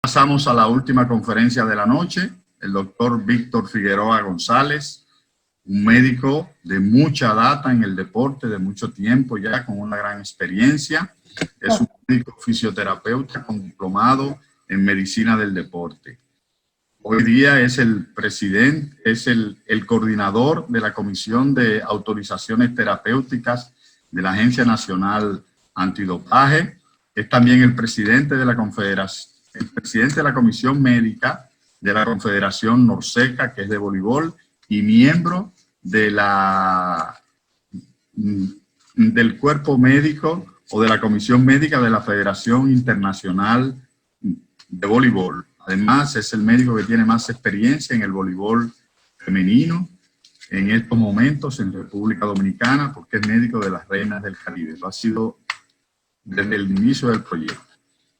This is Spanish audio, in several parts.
Pasamos a la última conferencia de la noche. El doctor Víctor Figueroa González, un médico de mucha data en el deporte, de mucho tiempo ya, con una gran experiencia. Es un médico fisioterapeuta con diplomado en medicina del deporte. Hoy día es el presidente, es el coordinador de la Comisión de Autorizaciones Terapéuticas de la Agencia Nacional Antidopaje. Es también el presidente de la Confederación, el presidente de la Comisión Médica de la Confederación Norseca, que es de voleibol, y miembro de del cuerpo médico o de la Comisión Médica de la Federación Internacional de Voleibol. Además, es el médico que tiene más experiencia en el voleibol femenino en estos momentos en República Dominicana, porque es médico de las Reinas del Caribe. Lo ha sido desde el inicio del proyecto.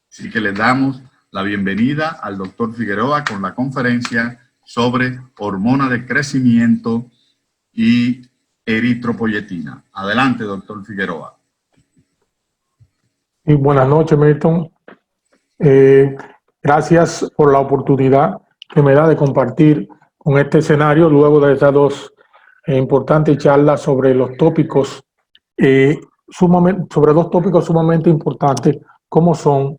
Así que le damos la bienvenida al doctor Figueroa con la conferencia sobre hormona de crecimiento y eritropoyetina. Adelante, doctor Figueroa. Y buenas noches, Milton. Gracias por la oportunidad que me da de compartir con este escenario luego de estas dos importantes charlas sobre los tópicos, sobre dos tópicos sumamente importantes, como son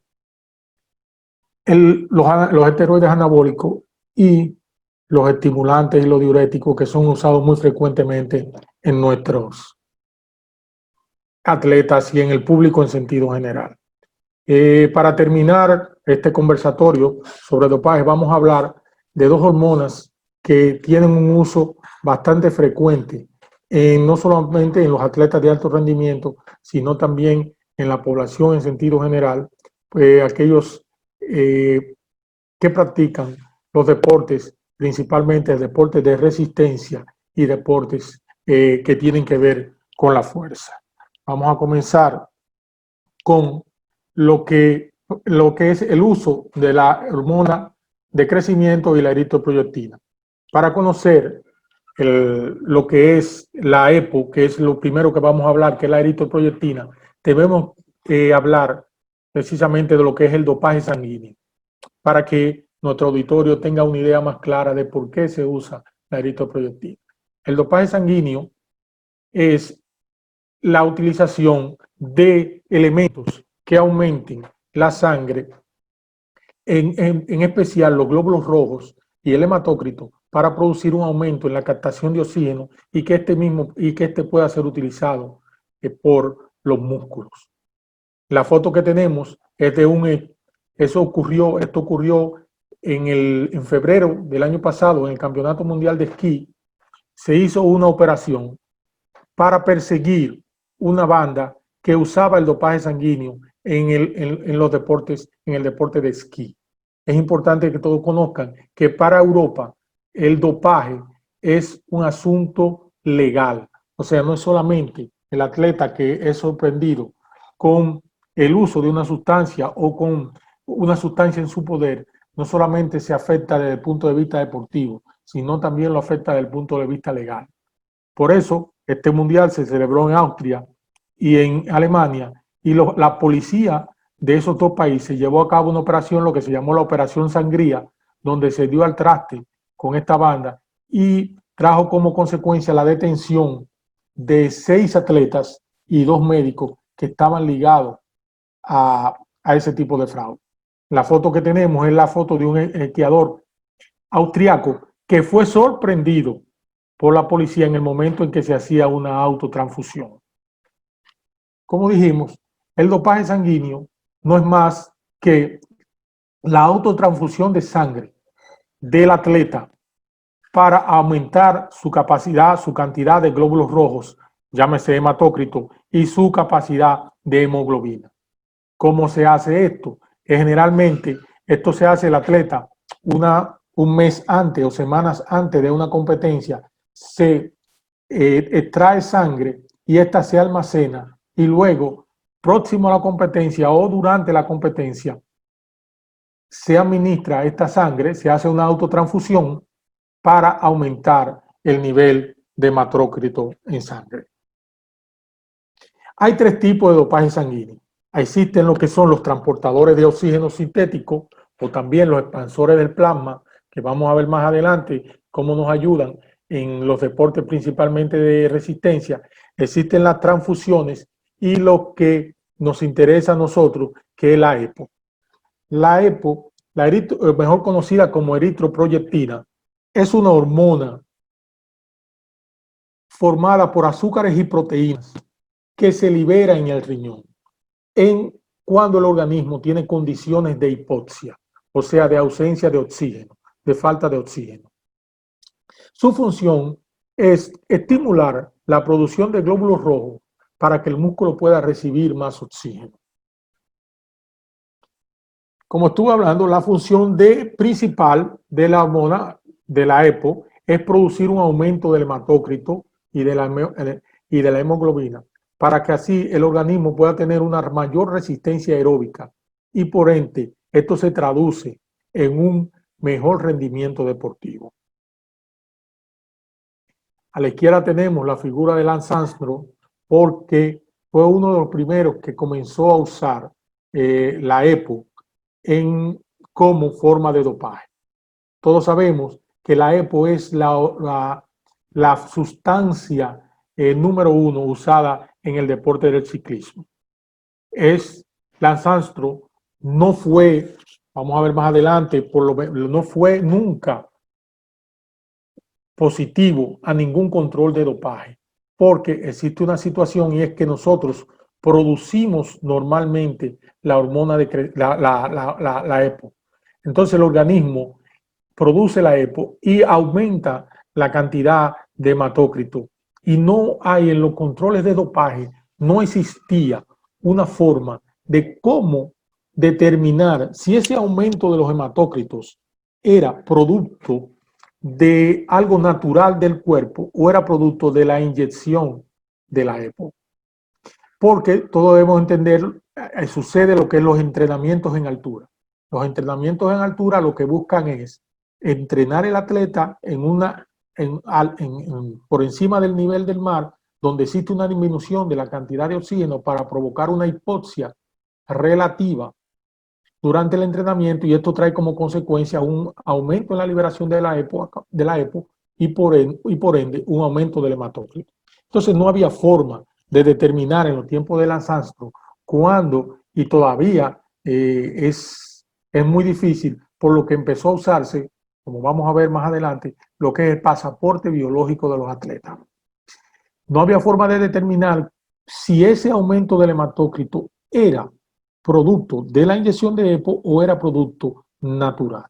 los esteroides anabólicos y los estimulantes y los diuréticos, que son usados muy frecuentemente en nuestros atletas y en el público en sentido general. Para terminar este conversatorio sobre dopaje, vamos a hablar de dos hormonas que tienen un uso bastante frecuente, no solamente en los atletas de alto rendimiento, sino también en la población en sentido general, aquellos que practican los deportes, principalmente el deporte de resistencia y deportes que tienen que ver con la fuerza. Vamos a comenzar con lo que es el uso de la hormona de crecimiento y la eritropoyetina. Para conocer lo que es la EPO, que es lo primero que vamos a hablar, que es la eritropoyetina, debemos hablar precisamente de lo que es el dopaje sanguíneo, para que nuestro auditorio tenga una idea más clara de por qué se usa la eritropoyetina. El dopaje sanguíneo es la utilización de elementos que aumenten la sangre, en especial los glóbulos rojos y el hematócrito, para producir un aumento en la captación de oxígeno y que este pueda ser utilizado por los músculos. La foto que tenemos es de esto ocurrió en febrero del año pasado en el Campeonato Mundial de Esquí. Se hizo una operación para perseguir una banda que usaba el dopaje sanguíneo en el deporte de esquí. Es importante que todos conozcan que para Europa el dopaje es un asunto legal. O sea, no es solamente el atleta que es sorprendido con el uso de una sustancia o con una sustancia en su poder, no solamente se afecta desde el punto de vista deportivo, sino también lo afecta desde el punto de vista legal. Por eso, este mundial se celebró en Austria y en Alemania, y la policía de esos dos países llevó a cabo una operación, lo que se llamó la Operación Sangría, donde se dio al traste con esta banda y trajo como consecuencia la detención de 6 atletas y 2 médicos que estaban ligados a ese tipo de fraude. La foto que tenemos es la foto de un esquiador austriaco que fue sorprendido por la policía en el momento en que se hacía una autotransfusión. Como dijimos, el dopaje sanguíneo no es más que la autotransfusión de sangre del atleta para aumentar su capacidad, su cantidad de glóbulos rojos, llámese hematócrito, y su capacidad de hemoglobina. ¿Cómo se hace esto? Generalmente esto se hace el atleta un mes antes o semanas antes de una competencia. Se extrae sangre y esta se almacena, y luego, próximo a la competencia o durante la competencia, se administra esta sangre, se hace una autotransfusión para aumentar el nivel de hematócrito en sangre. Hay 3 tipos de dopaje sanguíneo. Existen lo que son los transportadores de oxígeno sintético, o también los expansores del plasma, que vamos a ver más adelante cómo nos ayudan en los deportes principalmente de resistencia. Existen las transfusiones y lo que nos interesa a nosotros, que es la EPO. La EPO, mejor conocida como eritroproyectina, es una hormona formada por azúcares y proteínas que se libera en el riñón cuando el organismo tiene condiciones de hipoxia, o sea, de ausencia de oxígeno, de falta de oxígeno. Su función es estimular la producción de glóbulos rojos para que el músculo pueda recibir más oxígeno. Como estuve hablando, la función principal de la hormona de la EPO es producir un aumento del hematócrito y de la hemoglobina, para que así el organismo pueda tener una mayor resistencia aeróbica y por ende esto se traduce en un mejor rendimiento deportivo. A la izquierda tenemos la figura de Lance Armstrong, porque fue uno de los primeros que comenzó a usar la EPO como forma de dopaje. Todos sabemos que la EPO es la sustancia número 1 usada en el deporte del ciclismo. Lance Armstrong no fue, vamos a ver más adelante, no fue nunca positivo a ningún control de dopaje, porque existe una situación y es que nosotros producimos normalmente la hormona de la EPO. Entonces el organismo produce la EPO y aumenta la cantidad de hematócrito. Y no hay en los controles de dopaje, no existía una forma de cómo determinar si ese aumento de los hematócritos era producto de algo natural del cuerpo o era producto de la inyección de la EPO. Porque todos debemos entender, sucede lo que es los entrenamientos en altura. Los entrenamientos en altura lo que buscan es entrenar el atleta por encima del nivel del mar, donde existe una disminución de la cantidad de oxígeno para provocar una hipoxia relativa durante el entrenamiento, y esto trae como consecuencia un aumento en la liberación de la EPO y por ende un aumento del hematócrito. Entonces no había forma de determinar en los tiempos de Lance Armstrong cuándo, y todavía es muy difícil, por lo que empezó a usarse, como vamos a ver más adelante, lo que es el pasaporte biológico de los atletas. No había forma de determinar si ese aumento del hematócrito era producto de la inyección de EPO o era producto natural.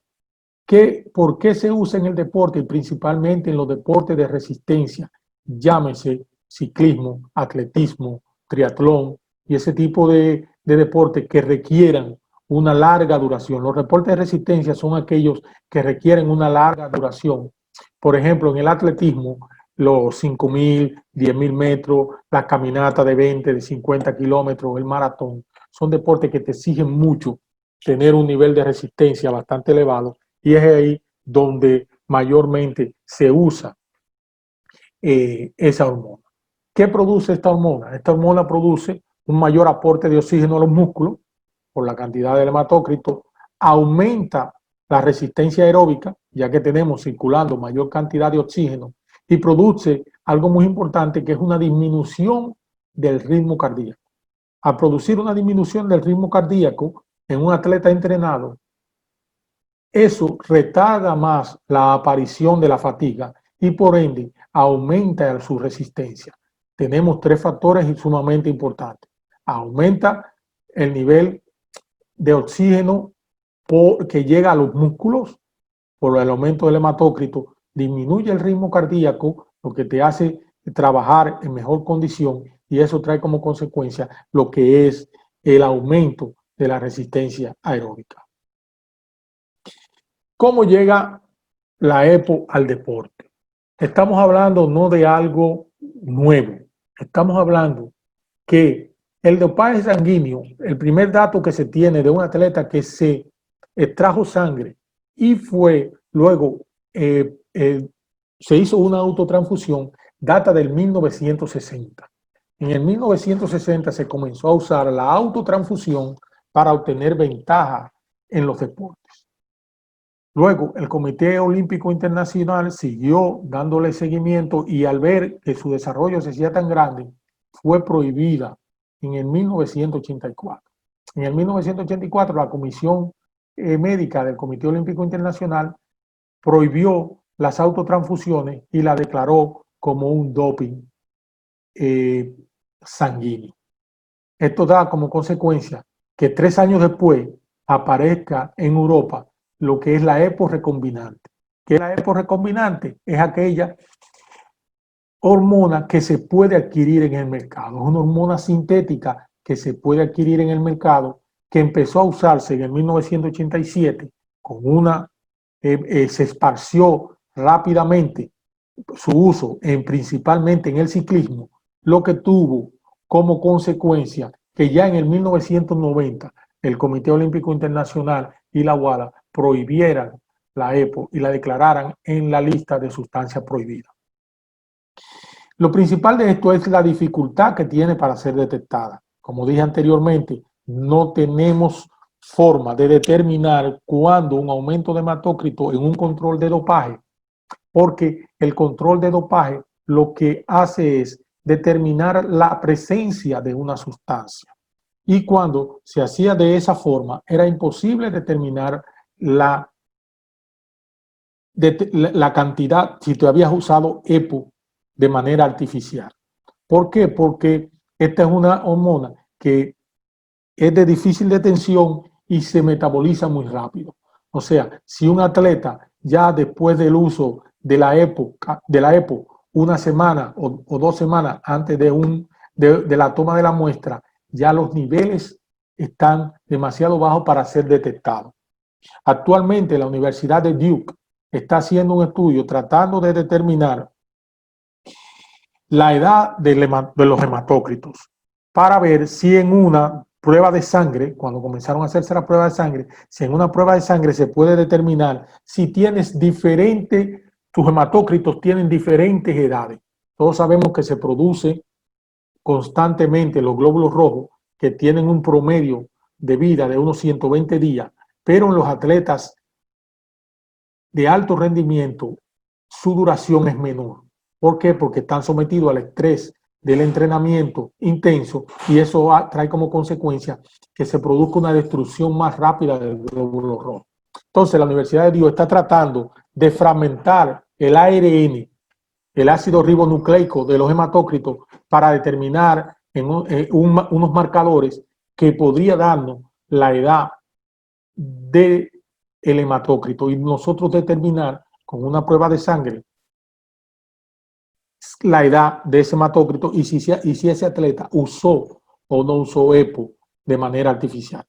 ¿Por qué se usa en el deporte y principalmente en los deportes de resistencia? Llámese ciclismo, atletismo, triatlón y ese tipo de deportes que requieran una larga duración. Los deportes de resistencia son aquellos que requieren una larga duración. Por ejemplo, en el atletismo, los 5.000, 10.000 metros, las caminatas de 20, de 50 kilómetros, el maratón, son deportes que te exigen mucho tener un nivel de resistencia bastante elevado, y es ahí donde mayormente se usa esa hormona. ¿Qué produce esta hormona? Esta hormona produce un mayor aporte de oxígeno a los músculos por la cantidad del hematócrito, aumenta la resistencia aeróbica, ya que tenemos circulando mayor cantidad de oxígeno, y produce algo muy importante, que es una disminución del ritmo cardíaco. Al producir una disminución del ritmo cardíaco en un atleta entrenado, eso retarda más la aparición de la fatiga y por ende aumenta su resistencia. Tenemos tres factores sumamente importantes. Aumenta el nivel de oxígeno que llega a los músculos por el aumento del hematócrito, disminuye el ritmo cardíaco, lo que te hace trabajar en mejor condición, y eso trae como consecuencia lo que es el aumento de la resistencia aeróbica. ¿Cómo llega la EPO al deporte? Estamos hablando no de algo nuevo, estamos hablando que el dopaje sanguíneo, el primer dato que se tiene de un atleta que se extrajo sangre y luego se hizo una autotransfusión, data del 1960. En el 1960 se comenzó a usar la autotransfusión para obtener ventaja en los deportes. Luego, el Comité Olímpico Internacional siguió dándole seguimiento y al ver que su desarrollo se hacía tan grande, fue prohibida en el 1984. En el 1984, la Comisión Médica del Comité Olímpico Internacional prohibió las autotransfusiones y la declaró como un doping sanguíneo. Esto da como consecuencia que 3 años después aparezca en Europa lo que es la EPO recombinante. ¿Qué es la EPO recombinante? Es aquella hormona que se puede adquirir en el mercado. Es una hormona sintética que se puede adquirir en el mercado, que empezó a usarse en el 1987 con se esparció rápidamente su uso principalmente en el ciclismo, lo que tuvo como consecuencia que ya en el 1990 el Comité Olímpico Internacional y la WADA prohibieran la EPO y la declararan en la lista de sustancias prohibidas. Lo principal de esto es la dificultad que tiene para ser detectada. Como dije anteriormente, no tenemos forma de determinar cuándo un aumento de hematócrito en un control de dopaje, porque el control de dopaje lo que hace es determinar la presencia de una sustancia. Y cuando se hacía de esa forma, era imposible determinar la cantidad si tú habías usado EPO de manera artificial. ¿Por qué? Porque esta es una hormona que es de difícil detención y se metaboliza muy rápido. O sea, si un atleta ya después del uso de la EPO una semana o 2 semanas antes de la toma de la muestra, ya los niveles están demasiado bajos para ser detectados. Actualmente la Universidad de Duke está haciendo un estudio tratando de determinar la edad de los hematócritos para ver si en una prueba de sangre, cuando comenzaron a hacerse la prueba de sangre, si en una prueba de sangre se puede determinar si tienes tus hematócritos tienen diferentes edades. Todos sabemos que se produce constantemente los glóbulos rojos que tienen un promedio de vida de unos 120 días, pero en los atletas de alto rendimiento su duración es menor. ¿Por qué? Porque están sometidos al estrés del entrenamiento intenso y eso trae como consecuencia que se produzca una destrucción más rápida del glóbulo rojo. Entonces la Universidad de Duke está tratando de fragmentar el ARN, el ácido ribonucleico de los hematócritos para determinar unos marcadores que podría darnos la edad del hematócrito y nosotros determinar con una prueba de sangre la edad de ese hematócrito y si ese atleta usó o no usó EPO de manera artificial.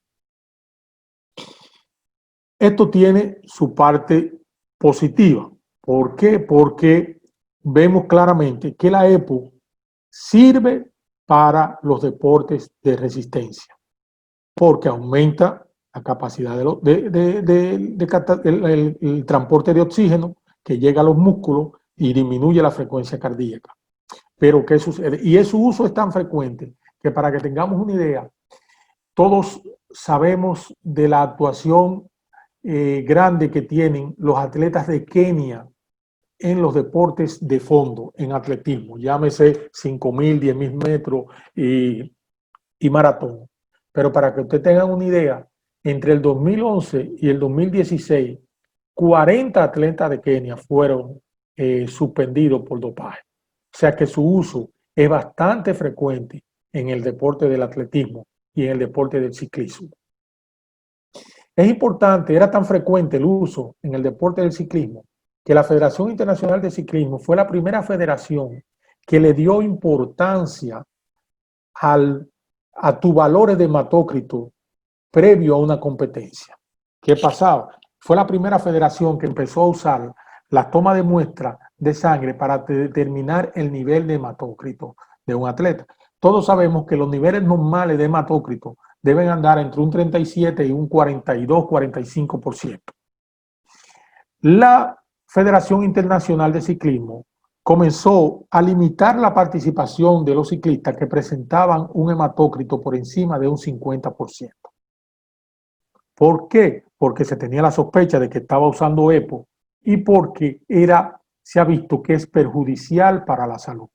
Esto tiene su parte positiva. ¿Por qué? Porque vemos claramente que la EPO sirve para los deportes de resistencia, porque aumenta la capacidad el transporte de oxígeno que llega a los músculos y disminuye la frecuencia cardíaca. Pero ¿qué sucede? Y su uso es tan frecuente que para que tengamos una idea, todos sabemos de la actuación grande que tienen los atletas de Kenia en los deportes de fondo, en atletismo, llámese 5.000, 10.000 metros y maratón. Pero para que ustedes tengan una idea, entre el 2011 y el 2016, 40 atletas de Kenia fueron suspendidos por dopaje. O sea que su uso es bastante frecuente en el deporte del atletismo y en el deporte del ciclismo. Es importante, era tan frecuente el uso en el deporte del ciclismo que la Federación Internacional de Ciclismo fue la primera federación que le dio importancia a tus valores de hematócrito previo a una competencia. ¿Qué pasaba? Fue la primera federación que empezó a usar la toma de muestra de sangre para determinar el nivel de hematócrito de un atleta. Todos sabemos que los niveles normales de hematócrito deben andar entre un 37 y un 42-45%. La Federación Internacional de Ciclismo comenzó a limitar la participación de los ciclistas que presentaban un hematócrito por encima de un 50%. ¿Por qué? porque se tenía la sospecha de que estaba usando EPO y porque se ha visto que es perjudicial para la salud.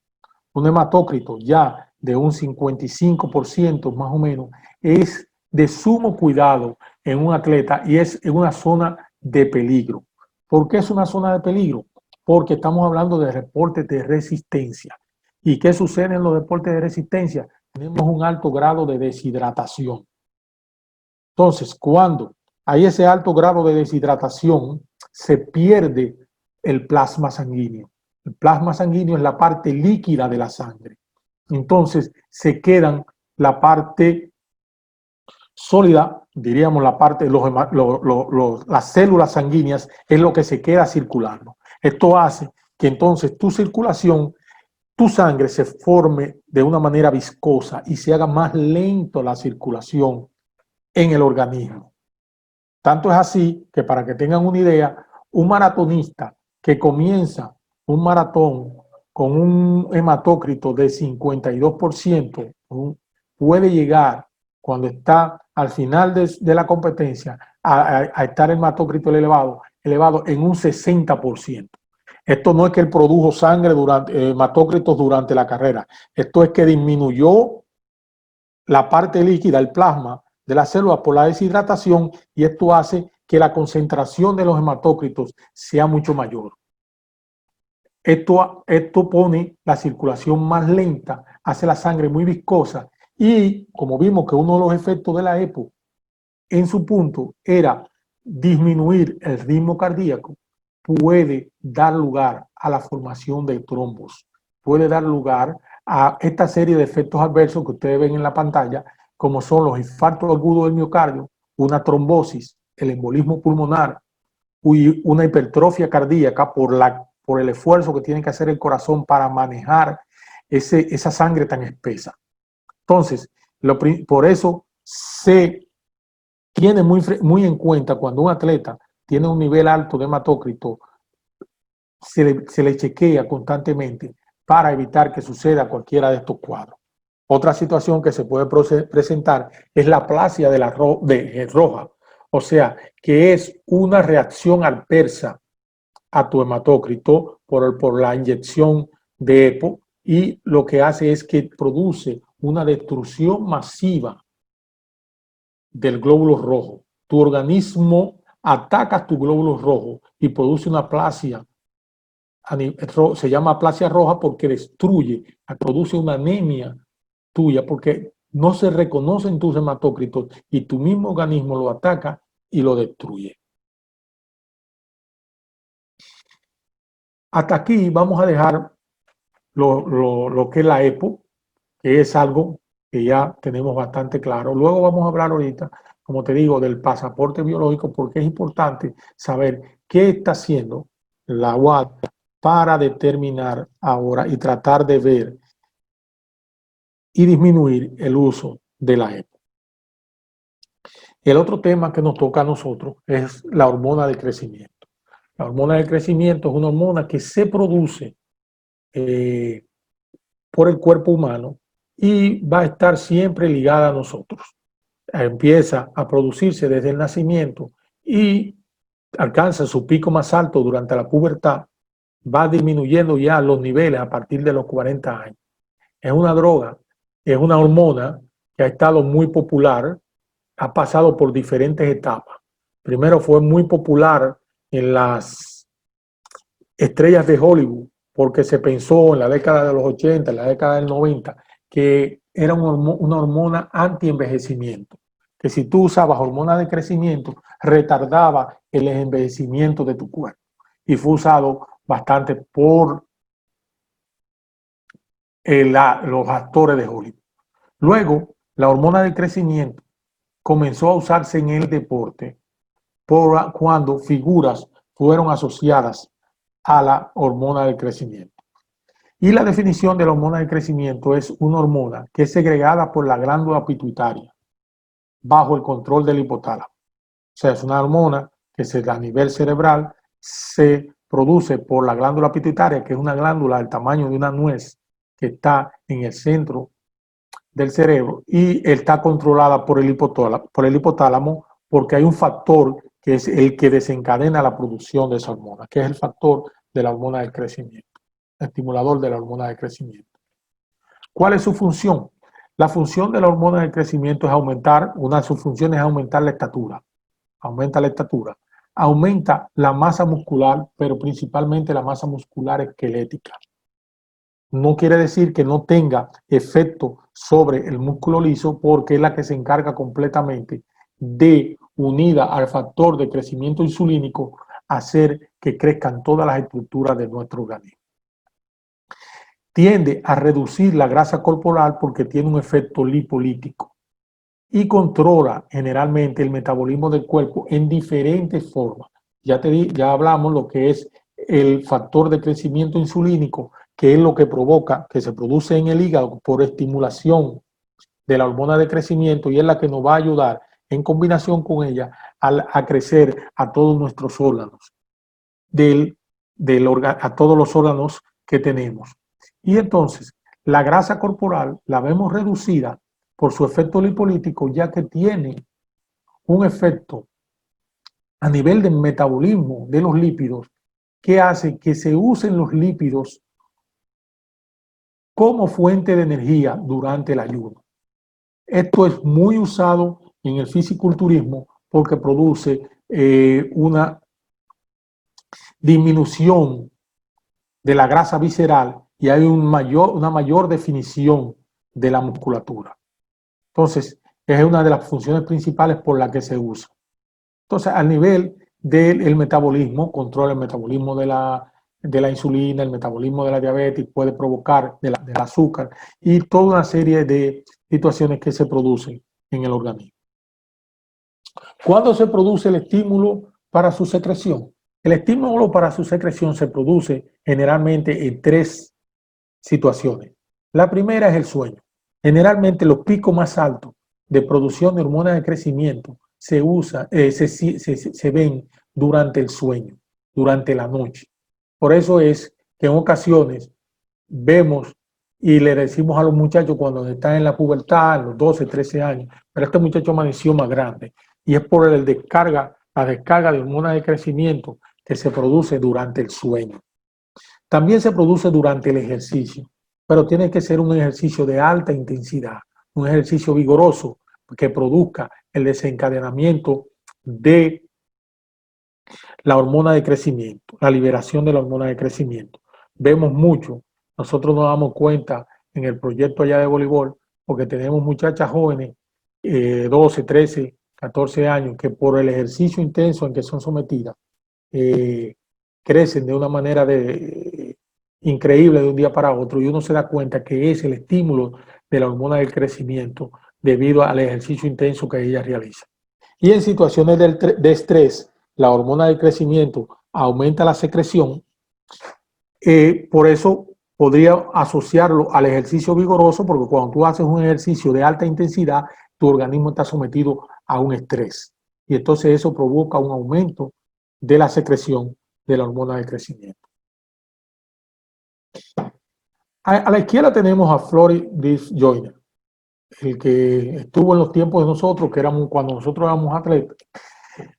Un hematócrito ya de un 55% más o menos es de sumo cuidado en un atleta y es en una zona de peligro. ¿Por qué es una zona de peligro? Porque estamos hablando de deportes de resistencia. ¿Y qué sucede en los deportes de resistencia? Tenemos un alto grado de deshidratación. Entonces, cuando hay ese alto grado de deshidratación, se pierde el plasma sanguíneo. El plasma sanguíneo es la parte líquida de la sangre. Entonces, se quedan la parte sólida, diríamos la parte, las células sanguíneas es lo que se queda circulando. Esto hace que entonces tu circulación, tu sangre se forme de una manera viscosa y se haga más lento la circulación en el organismo. Tanto es así que, para que tengan una idea, un maratonista que comienza un maratón con un hematócrito de 52% puede llegar, cuando está al final de la competencia, a estar el hematócrito elevado en un 60%. Esto no es que él produjo sangre hematócritos durante la carrera. Esto es que disminuyó la parte líquida, el plasma de las células por la deshidratación, y esto hace que la concentración de los hematócritos sea mucho mayor. Esto pone la circulación más lenta, hace la sangre muy viscosa y, como vimos que uno de los efectos de la EPO en su punto era disminuir el ritmo cardíaco, puede dar lugar a la formación de trombos, puede dar lugar a esta serie de efectos adversos que ustedes ven en la pantalla, como son los infartos agudos del miocardio, una trombosis, el embolismo pulmonar y una hipertrofia cardíaca por el esfuerzo que tiene que hacer el corazón para manejar esa sangre tan espesa. Entonces, por eso se tiene muy en cuenta cuando un atleta tiene un nivel alto de hematócrito, se le chequea constantemente para evitar que suceda cualquiera de estos cuadros. Otra situación que se puede presentar es la aplasia roja, o sea, que es una reacción adversa a tu hematócrito por la inyección de EPO, y lo que hace es que produce una destrucción masiva del glóbulo rojo. Tu organismo ataca tu glóbulo rojo y produce una aplasia. Se llama aplasia roja porque destruye, produce una anemia tuya, porque no se reconocen tus hematócritos y tu mismo organismo lo ataca y lo destruye. Hasta aquí vamos a dejar lo que es la EPO, que es algo que ya tenemos bastante claro. Luego vamos a hablar ahorita, como te digo, del pasaporte biológico, porque es importante saber qué está haciendo la UAT para determinar ahora y tratar de ver y disminuir el uso de la EPO. El otro tema que nos toca a nosotros es la hormona de crecimiento. La hormona de crecimiento es una hormona que se produce por el cuerpo humano y va a estar siempre ligada a nosotros. Empieza a producirse desde el nacimiento y alcanza su pico más alto durante la pubertad, va disminuyendo ya los niveles a partir de los 40 años. Es una droga, es una hormona que ha estado muy popular, ha pasado por diferentes etapas. Primero fue muy popular en las estrellas de Hollywood, porque se pensó en la década de los 80, en la década del 90, que era una hormona anti-envejecimiento, que si tú usabas hormona de crecimiento, retardaba el envejecimiento de tu cuerpo. Y fue usado bastante por los actores de Hollywood. Luego, la hormona de crecimiento comenzó a usarse en el deporte cuando figuras fueron asociadas a la hormona del crecimiento. Y la definición de la hormona del crecimiento es una hormona que es segregada por la glándula pituitaria bajo el control del hipotálamo. O sea, es una hormona que a nivel cerebral se produce por la glándula pituitaria, que es una glándula del tamaño de una nuez que está en el centro del cerebro y está controlada por el hipotálamo porque hay un factor que es el que desencadena la producción de esa hormona, que es el factor de la hormona del crecimiento, el estimulador de la hormona del crecimiento. ¿Cuál es su función? La función de la hormona del crecimiento es aumentar, una de sus funciones es aumentar la estatura, aumenta la masa muscular, pero principalmente la masa muscular esquelética. No quiere decir que no tenga efecto sobre el músculo liso, porque es la que se encarga completamente de, unida al factor de crecimiento insulínico, hacer que crezcan todas las estructuras de nuestro organismo. Tiende a reducir la grasa corporal porque tiene un efecto lipolítico y controla generalmente el metabolismo del cuerpo en diferentes formas. Ya hablamos lo que es el factor de crecimiento insulínico, que es lo que provoca, que se produce en el hígado por estimulación de la hormona de crecimiento, y es la que nos va a ayudar en combinación con ella a crecer a todos nuestros órganos, a todos los órganos que tenemos. Y entonces la grasa corporal la vemos reducida por su efecto lipolítico, ya que tiene un efecto a nivel del metabolismo de los lípidos que hace que se usen los lípidos como fuente de energía durante el ayuno. Esto es muy usado en el fisiculturismo porque produce una disminución de la grasa visceral y hay una mayor definición de la musculatura. Entonces, es una de las funciones principales por la que se usa. Entonces, a nivel del metabolismo, controla el metabolismo de la insulina, el metabolismo de la diabetes, puede provocar del azúcar y toda una serie de situaciones que se producen en el organismo. ¿Cuándo se produce el estímulo para su secreción? El estímulo para su secreción se produce generalmente en 3 situaciones. La primera es el sueño. Generalmente los picos más altos de producción de hormonas de crecimiento se ven durante el sueño, durante la noche. Por eso es que en ocasiones vemos y le decimos a los muchachos cuando están en la pubertad, en los 12, 13 años, pero este muchacho amaneció más grande, y es por la descarga de hormonas de crecimiento que se produce durante el sueño. También se produce durante el ejercicio, pero tiene que ser un ejercicio de alta intensidad, un ejercicio vigoroso que produzca el desencadenamiento de la hormona de crecimiento, la liberación de la hormona de crecimiento. Vemos mucho, nosotros nos damos cuenta en el proyecto allá de voleibol, porque tenemos muchachas jóvenes, 12, 13, 14 años, que por el ejercicio intenso en que son sometidas, crecen de una manera increíble de un día para otro, y uno se da cuenta que es el estímulo de la hormona del crecimiento debido al ejercicio intenso que ella realiza. Y en situaciones de estrés, la hormona del crecimiento aumenta la secreción, por eso podría asociarlo al ejercicio vigoroso, porque cuando tú haces un ejercicio de alta intensidad, tu organismo está sometido a un estrés, y entonces eso provoca un aumento de la secreción de la hormona del crecimiento. A la izquierda tenemos a Floyd Joyner, el que estuvo en los tiempos de nosotros, que éramos cuando nosotros éramos atletas.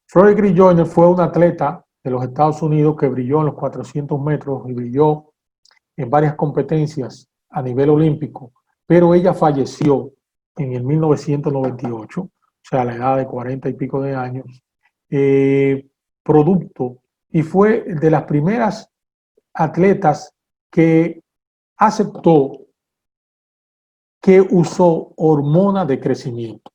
Floyd Joyner fue un atleta de los Estados Unidos que brilló en los 400 metros y brilló en varias competencias a nivel olímpico, pero ella falleció en el 1998, o sea, a la edad de 40 y pico de años, producto, y fue de las primeras atletas que aceptó que usó hormona de crecimiento.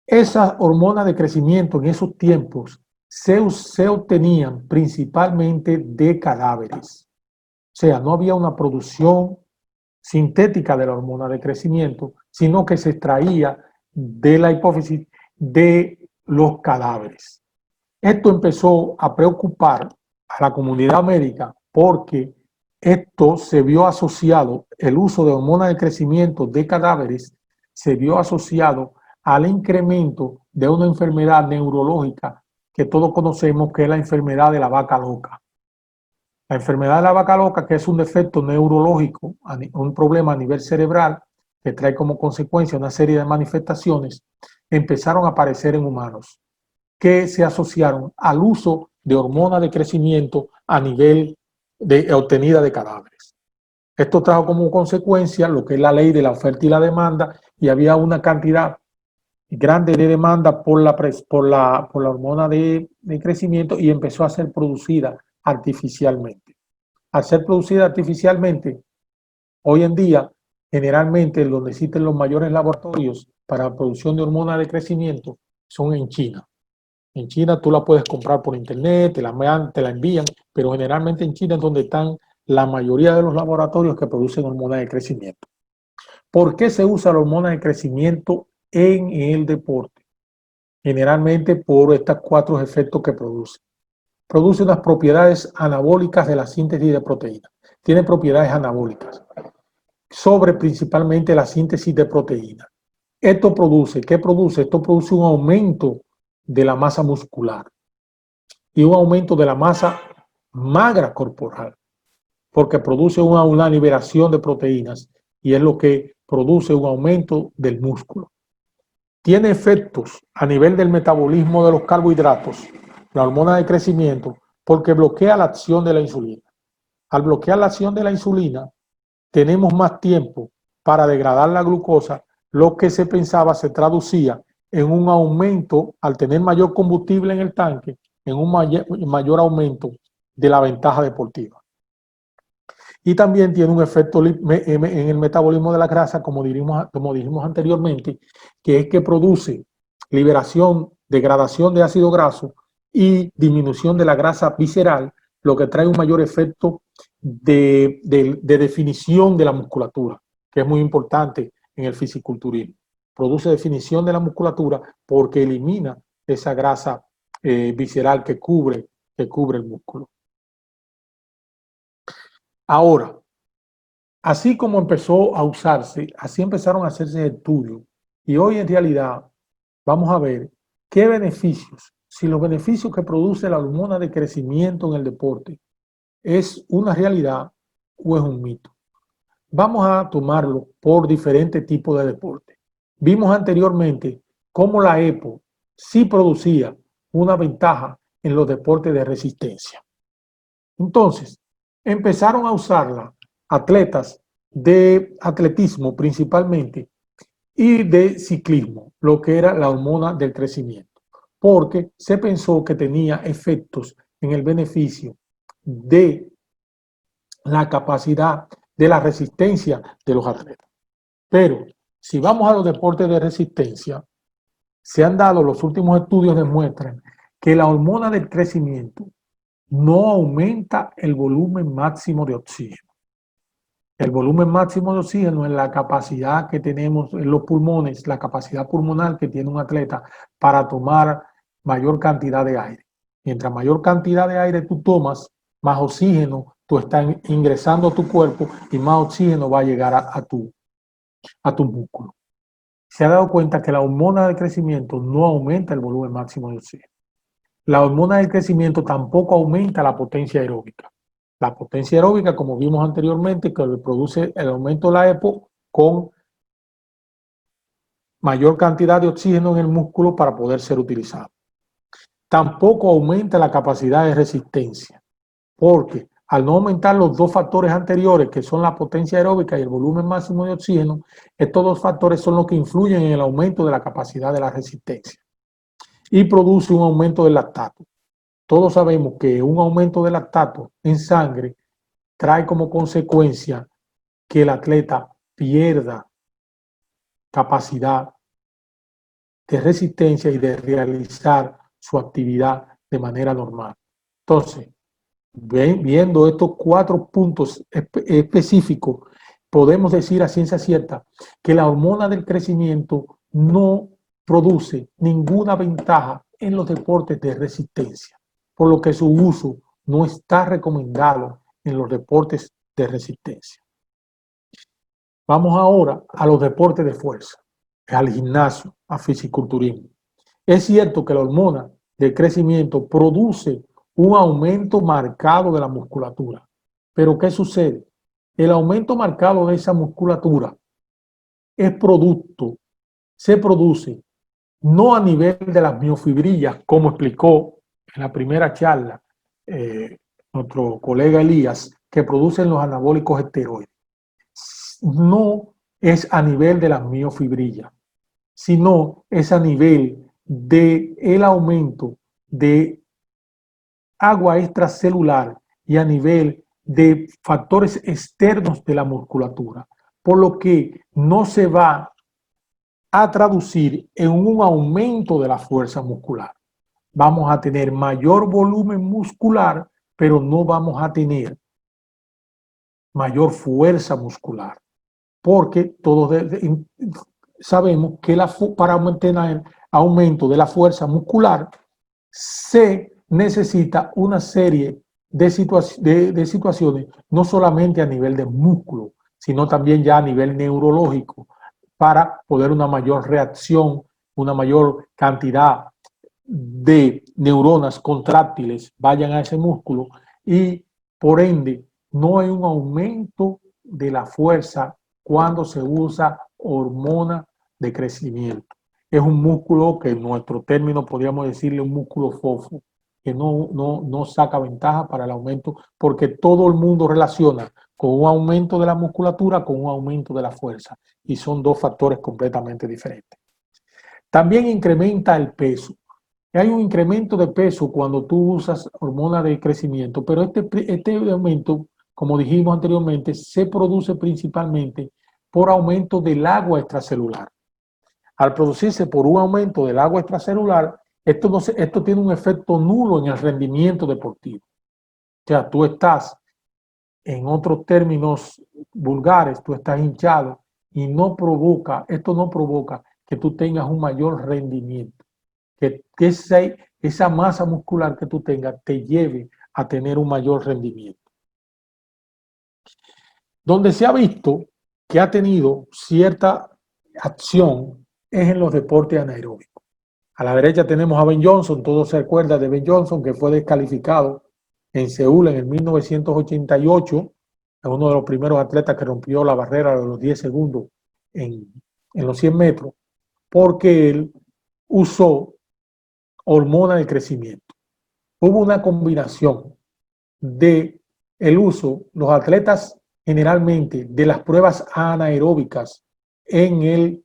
Esas hormonas de crecimiento en esos tiempos se obtenían principalmente de cadáveres. O sea, no había una producción sintética de la hormona de crecimiento, sino que se extraía de la hipófisis de los cadáveres. Esto empezó a preocupar a la comunidad médica porque esto se vio asociado, el uso de hormonas de crecimiento de cadáveres se vio asociado al incremento de una enfermedad neurológica que todos conocemos, que es la enfermedad de la vaca loca. La enfermedad de la vaca loca, que es un defecto neurológico, un problema a nivel cerebral que trae como consecuencia una serie de manifestaciones, empezaron a aparecer en humanos. que se asociaron al uso de hormonas de crecimiento a nivel de obtenida de cadáveres. Esto trajo como consecuencia lo que es la ley de la oferta y la demanda, y había una cantidad grande de demanda por la hormona de crecimiento, y empezó a ser producida artificialmente. Al ser producida artificialmente, hoy en día, generalmente donde existen los mayores laboratorios para la producción de hormonas de crecimiento son en China. En China tú la puedes comprar por internet, te la envían, pero generalmente en China es donde están la mayoría de los laboratorios que producen hormonas de crecimiento. ¿Por qué se usa la hormona de crecimiento en el deporte? Generalmente por estos 4 efectos que produce. Produce unas propiedades anabólicas de la síntesis de proteínas. Tiene propiedades anabólicas sobre principalmente la síntesis de proteínas. Esto produce, ¿qué produce? Esto produce un aumento de la masa muscular y un aumento de la masa magra corporal, porque produce una liberación de proteínas y es lo que produce un aumento del músculo. Tiene efectos a nivel del metabolismo de los carbohidratos, la hormona de crecimiento, porque bloquea la acción de la insulina. Al bloquear la acción de la insulina, tenemos más tiempo para degradar la glucosa, lo que se pensaba se traducía en un aumento, al tener mayor combustible en el tanque, en un mayor aumento de la ventaja deportiva. Y también tiene un efecto en el metabolismo de la grasa, como dijimos anteriormente, que es que produce liberación, degradación de ácido graso y disminución de la grasa visceral, lo que trae un mayor efecto de definición de la musculatura, que es muy importante en el fisiculturismo. Produce definición de la musculatura porque elimina esa grasa visceral que cubre el músculo. Ahora, así como empezó a usarse, así empezaron a hacerse estudios, y hoy en realidad vamos a ver qué beneficios, si los beneficios que produce la hormona de crecimiento en el deporte es una realidad o es un mito. Vamos a tomarlo por diferentes tipos de deporte. Vimos anteriormente cómo la EPO sí producía una ventaja en los deportes de resistencia. Entonces, empezaron a usarla atletas de atletismo principalmente y de ciclismo, lo que era la hormona del crecimiento, porque se pensó que tenía efectos en el beneficio de la capacidad de la resistencia de los atletas. Pero si vamos a los deportes de resistencia, se han dado, los últimos estudios demuestran que la hormona del crecimiento no aumenta el volumen máximo de oxígeno. El volumen máximo de oxígeno es la capacidad que tenemos en los pulmones, la capacidad pulmonar que tiene un atleta para tomar mayor cantidad de aire. Mientras mayor cantidad de aire tú tomas, más oxígeno tú estás ingresando a tu cuerpo y más oxígeno va a llegar a tu músculo. Se ha dado cuenta que la hormona de crecimiento no aumenta el volumen máximo de oxígeno. La hormona del crecimiento tampoco aumenta la potencia aeróbica. La potencia aeróbica, como vimos anteriormente, que produce el aumento de la EPO con mayor cantidad de oxígeno en el músculo para poder ser utilizado. Tampoco aumenta la capacidad de resistencia, porque al no aumentar los 2 factores anteriores, que son la potencia aeróbica y el volumen máximo de oxígeno, estos 2 factores son los que influyen en el aumento de la capacidad de la resistencia y produce un aumento del lactato. Todos sabemos que un aumento de lactato en sangre trae como consecuencia que el atleta pierda capacidad de resistencia y de realizar su actividad de manera normal. Entonces, viendo estos 4 puntos específicos, podemos decir a ciencia cierta que la hormona del crecimiento no produce ninguna ventaja en los deportes de resistencia, por lo que su uso no está recomendado en los deportes de resistencia. Vamos ahora a los deportes de fuerza, al gimnasio, a fisiculturismo. Es cierto que la hormona del crecimiento produce un aumento marcado de la musculatura, pero ¿qué sucede? El aumento marcado de esa musculatura se produce no a nivel de las miofibrillas, como explicó en la primera charla nuestro colega Elías, que producen los anabólicos esteroides. No es a nivel de las miofibrillas, sino es a nivel del aumento de agua extracelular y a nivel de factores externos de la musculatura, por lo que no se va a traducir en un aumento de la fuerza muscular. Vamos a tener mayor volumen muscular, pero no vamos a tener mayor fuerza muscular, porque todos sabemos que para mantener aumento de la fuerza muscular se necesita una serie de situaciones, no solamente a nivel de músculo, sino también ya a nivel neurológico, para poder una mayor reacción, una mayor cantidad de neuronas contráctiles vayan a ese músculo y por ende no hay un aumento de la fuerza cuando se usa hormona de crecimiento. Es un músculo que en nuestro término podríamos decirle un músculo fofo, que no saca ventaja para el aumento, porque todo el mundo relaciona con un aumento de la musculatura con un aumento de la fuerza, y son dos factores completamente diferentes. También incrementa el peso. Hay un incremento de peso cuando tú usas hormona de crecimiento, pero este aumento, como dijimos anteriormente, se produce principalmente por aumento del agua extracelular. Al producirse por un aumento del agua extracelular, esto tiene un efecto nulo en el rendimiento deportivo. O sea, tú estás, en otros términos vulgares, tú estás hinchado y esto no provoca que tú tengas un mayor rendimiento, que esa masa muscular que tú tengas te lleve a tener un mayor rendimiento. Donde se ha visto que ha tenido cierta acción es en los deportes anaeróbicos. A la derecha tenemos a Ben Johnson, todos se acuerdan de Ben Johnson, que fue descalificado en Seúl en el 1988, es uno de los primeros atletas que rompió la barrera de los 10 segundos en los 100 metros, porque él usó hormona de crecimiento. Hubo una combinación de el uso, los atletas generalmente, de las pruebas anaeróbicas en el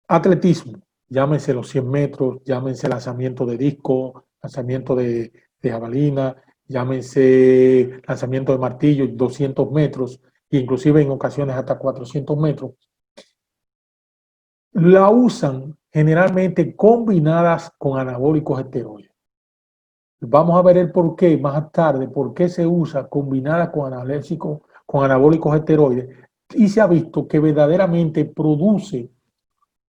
atletismo, llámense los 100 metros, llámense lanzamiento de disco, lanzamiento de jabalina, llámense lanzamiento de martillo, 200 metros, inclusive en ocasiones hasta 400 metros, la usan generalmente combinadas con anabólicos esteroides. Vamos a ver el por qué más tarde, por qué se usa combinada con anabólicos esteroides, y se ha visto que verdaderamente produce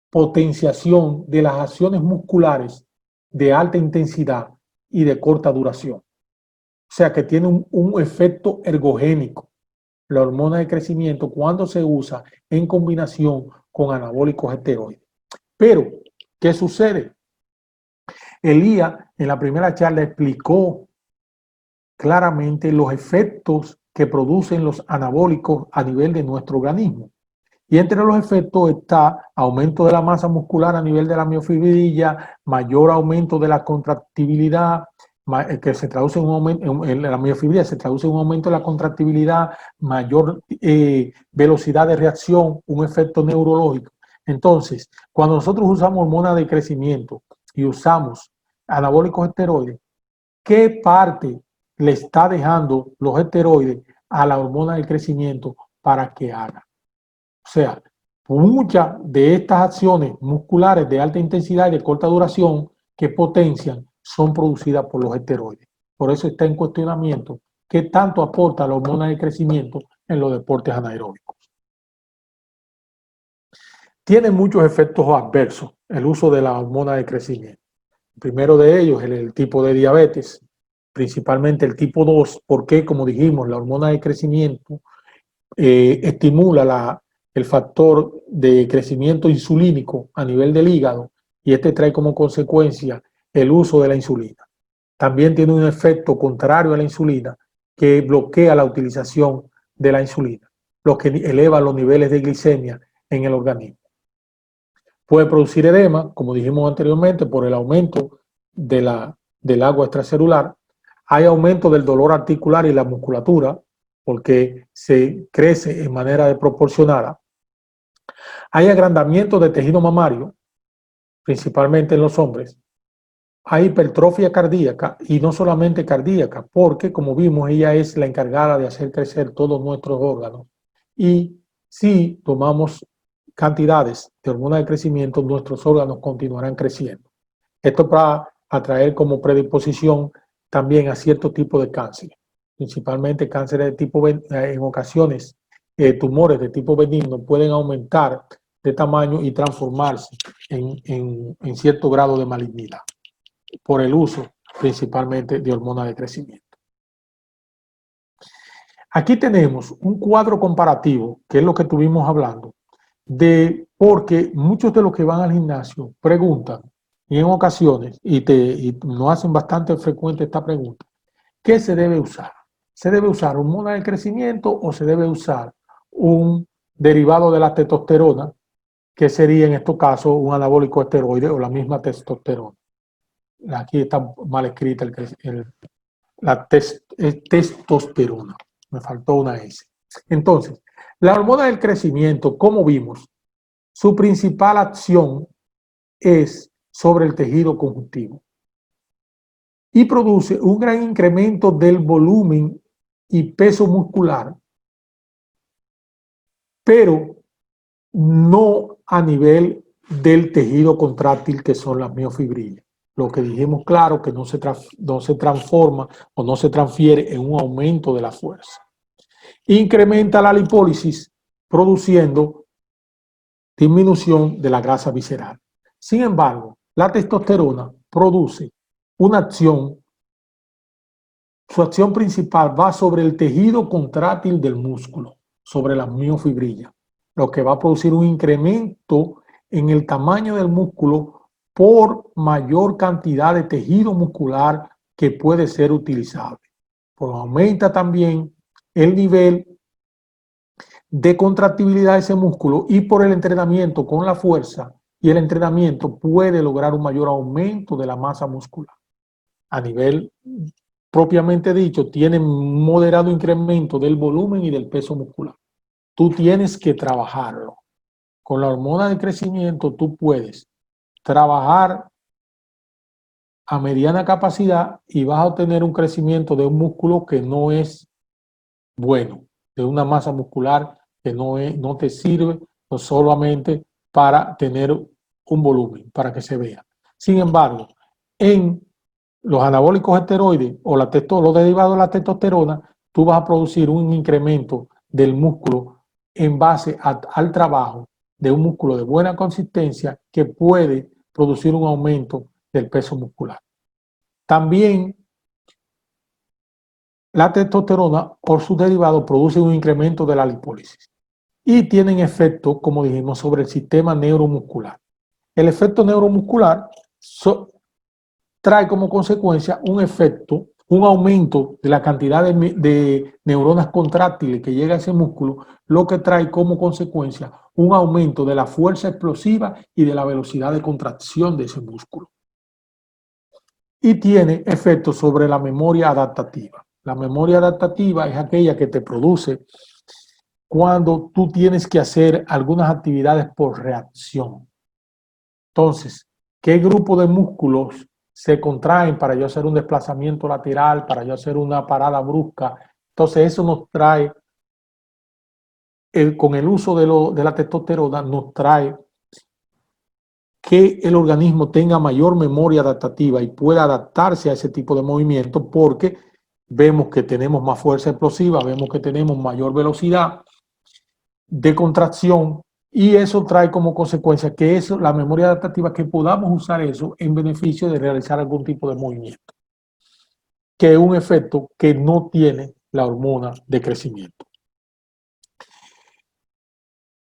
potenciación de las acciones musculares de alta intensidad y de corta duración. O sea que tiene un efecto ergogénico la hormona de crecimiento cuando se usa en combinación con anabólicos esteroides. Pero, ¿qué sucede? Elías en la primera charla explicó claramente los efectos que producen los anabólicos a nivel de nuestro organismo. Y entre los efectos está aumento de la masa muscular a nivel de la miofibrilla, mayor aumento de la contractibilidad, que se traduce en un aumento, en la miofibrilla se traduce en un aumento de la contractibilidad, mayor velocidad de reacción, un efecto neurológico. Entonces, cuando nosotros usamos hormonas de crecimiento y usamos anabólicos esteroides, ¿qué parte le está dejando los esteroides a la hormona de crecimiento para que haga? O sea, muchas de estas acciones musculares de alta intensidad y de corta duración que potencian son producidas por los esteroides. Por eso está en cuestionamiento qué tanto aporta la hormona de crecimiento en los deportes anaeróbicos. Tiene muchos efectos adversos el uso de la hormona de crecimiento. El primero de ellos es el tipo de diabetes, principalmente el tipo 2, porque, como dijimos, la hormona de crecimiento estimula el factor de crecimiento insulínico a nivel del hígado y este trae como consecuencia el uso de la insulina. También tiene un efecto contrario a la insulina que bloquea la utilización de la insulina, lo que eleva los niveles de glicemia en el organismo. Puede producir edema, como dijimos anteriormente, por el aumento del agua extracelular. Hay aumento del dolor articular y la musculatura, porque se crece en manera desproporcionada. Hay agrandamiento de tejido mamario, principalmente en los hombres. Hay hipertrofia cardíaca, y no solamente cardíaca, porque como vimos, ella es la encargada de hacer crecer todos nuestros órganos. Y si tomamos cantidades de hormona de crecimiento, nuestros órganos continuarán creciendo. Esto para atraer como predisposición también a cierto tipo de cáncer, principalmente cánceres de tipo, en ocasiones, tumores de tipo benigno pueden aumentar de tamaño y transformarse en cierto grado de malignidad por el uso principalmente de hormona de crecimiento. Aquí tenemos un cuadro comparativo, que es lo que estuvimos hablando, porque muchos de los que van al gimnasio preguntan, y en ocasiones, y nos hacen bastante frecuente esta pregunta, ¿qué se debe usar? ¿Se debe usar hormona de crecimiento o se debe usar un derivado de la testosterona, que sería en estos casos un anabólico esteroide o la misma testosterona? Aquí está mal escrita la testosterona. Me faltó una S. Entonces, la hormona del crecimiento, como vimos, su principal acción es sobre el tejido conjuntivo y produce un gran incremento del volumen y peso muscular, pero no a nivel del tejido contráctil, que son las miofibrillas. Lo que dijimos claro, que no se transforma o no se transfiere en un aumento de la fuerza. Incrementa la lipólisis, produciendo disminución de la grasa visceral. Sin embargo, la testosterona produce una acción, su acción principal va sobre el tejido contráctil del músculo, sobre las miofibrillas, lo que va a producir un incremento en el tamaño del músculo por mayor cantidad de tejido muscular que puede ser utilizable. Pues aumenta también el nivel de contractibilidad de ese músculo, y por el entrenamiento con la fuerza y el entrenamiento puede lograr un mayor aumento de la masa muscular. A nivel propiamente dicho, tiene un moderado incremento del volumen y del peso muscular. Tú tienes que trabajarlo. Con la hormona de crecimiento tú puedes trabajar a mediana capacidad y vas a obtener un crecimiento de un músculo que no es bueno, de una masa muscular que no te sirve no solamente para tener un volumen, para que se vea. Sin embargo, en los anabólicos esteroides o los derivados de la testosterona, tú vas a producir un incremento del músculo en base al trabajo de un músculo de buena consistencia que puede producir un aumento del peso muscular. También la testosterona, por sus derivados, produce un incremento de la lipólisis y tienen efecto, como dijimos, sobre el sistema neuromuscular. El efecto neuromuscular trae como consecuencia un efecto, un aumento de la cantidad de neuronas contráctiles que llega a ese músculo, lo que trae como consecuencia un aumento de la fuerza explosiva y de la velocidad de contracción de ese músculo. Y tiene efecto sobre la memoria adaptativa. La memoria adaptativa es aquella que te produce cuando tú tienes que hacer algunas actividades por reacción. Entonces, ¿qué grupo de músculos se contraen para yo hacer un desplazamiento lateral, para yo hacer una parada brusca? Entonces, eso nos trae, con el uso de la testosterona, nos trae que el organismo tenga mayor memoria adaptativa y pueda adaptarse a ese tipo de movimiento, porque vemos que tenemos más fuerza explosiva, vemos que tenemos mayor velocidad de contracción, y eso trae como consecuencia que eso, la memoria adaptativa, que podamos usar eso en beneficio de realizar algún tipo de movimiento, que es un efecto que no tiene la hormona de crecimiento.